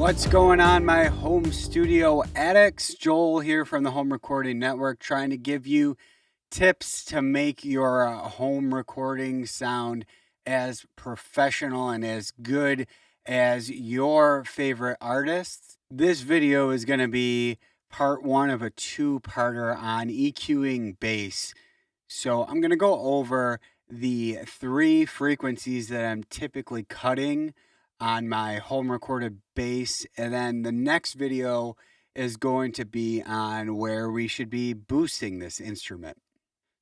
What's going on, my home studio addicts? Joel here from the Home Recording Network, trying to give you tips to make your home recording sound as professional and as good as your favorite artists. This video is going to be part one of a two-parter on EQing bass. So I'm going to go over the three frequencies that I'm typically cutting on my home recorded bass, and then the next video is going to be on where we should be boosting this instrument.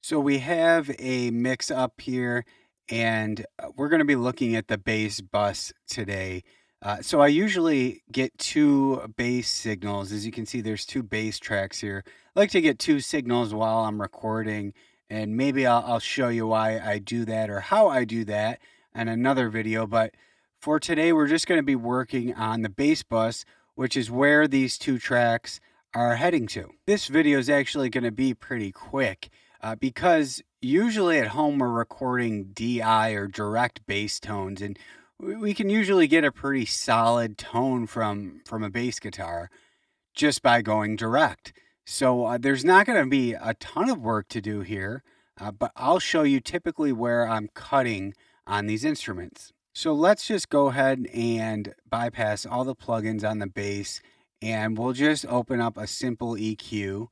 So we have a mix up here, and we're going to be looking at the bass bus today. So I usually get two bass signals. As you can see, there's two bass tracks here. I like to get two signals while I'm recording, and maybe I'll show you why I do that or how I do that in another video. But for today, we're just going to be working on the bass bus, which is where these two tracks are heading to. This video is actually going to be pretty quick because usually at home we're recording DI or direct bass tones, and we can usually get a pretty solid tone from a bass guitar just by going direct. So there's not going to be a ton of work to do here, but I'll show you typically where I'm cutting on these instruments. So let's just go ahead and bypass all the plugins on the bass, and we'll just open up a simple EQ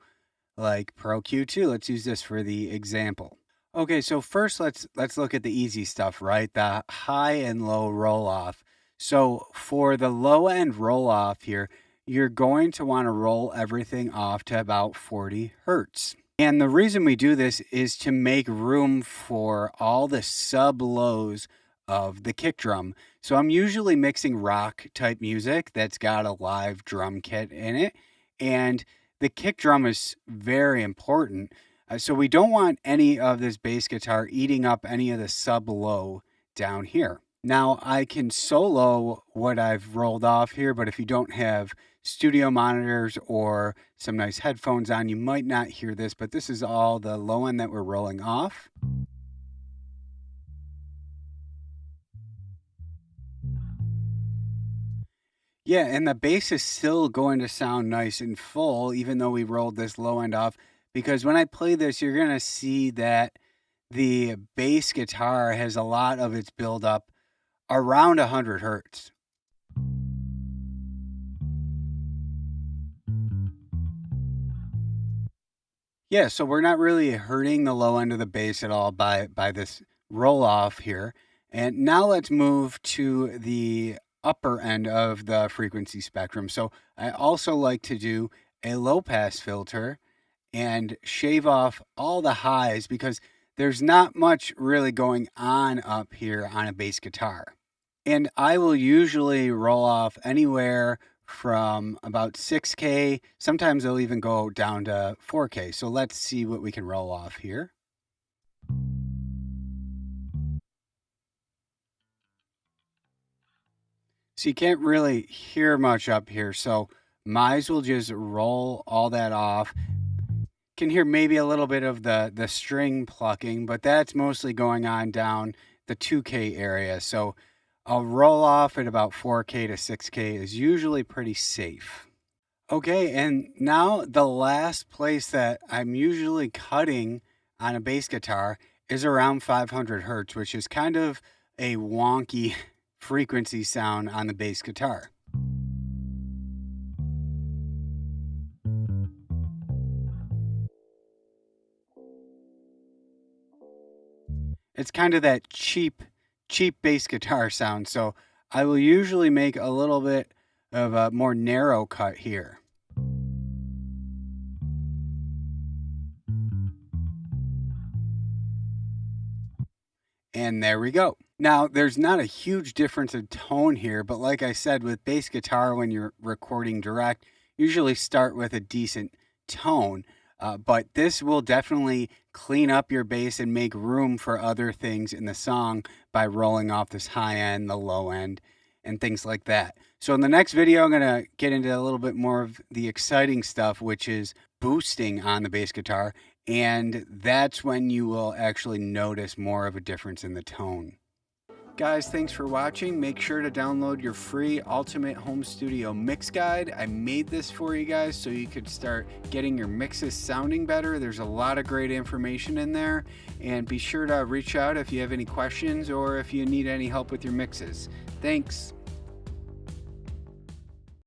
like Pro Q2. Let's use this for the example. Okay, so first let's look at the easy stuff, right? The high and low roll-off. So for the low end roll-off here, you're going to want to roll everything off to about 40 hertz. And the reason we do this is to make room for all the sub-lows of the kick drum. So I'm usually mixing rock type music that's got a live drum kit in it, and the kick drum is very important. So we don't want any of this bass guitar eating up any of the sub low down here. Now I can solo what I've rolled off here, but if you don't have studio monitors or some nice headphones on, you might not hear this, but this is all the low end that we're rolling off. Yeah, and the bass is still going to sound nice and full, even though we rolled this low end off, because when I play this, you're going to see that the bass guitar has a lot of its buildup around 100 hertz. Yeah, so we're not really hurting the low end of the bass at all by this roll off here. And now let's move to the upper end of the frequency spectrum. So I also like to do a low pass filter and shave off all the highs because there's not much really going on up here on a bass guitar. And I will usually roll off anywhere from about 6K. Sometimes they'll even go down to 4K. So let's see what we can roll off here. So you can't really hear much up here. So might as well just roll all that off. Can hear maybe a little bit of the string plucking, but that's mostly going on down the 2K area. So I'll roll off at about 4K to 6K is usually pretty safe. Okay, and now the last place that I'm usually cutting on a bass guitar is around 500 hertz, which is kind of a wonky frequency sound on the bass guitar. It's kind of that cheap bass guitar sound. So I will usually make a little bit of a more narrow cut here. And there we go. Now, there's not a huge difference in tone here, but like I said, with bass guitar, when you're recording direct, usually start with a decent tone. But this will definitely clean up your bass and make room for other things in the song by rolling off this high end, the low end, and things like that. So in the next video, I'm going to get into a little bit more of the exciting stuff, which is boosting on the bass guitar. And that's when you will actually notice more of a difference in the tone. Guys, thanks for watching. Make sure to download your free Ultimate Home Studio Mix Guide. I made this for you guys so you could start getting your mixes sounding better. There's a lot of great information in there, and be sure to reach out if you have any questions or if you need any help with your mixes. Thanks.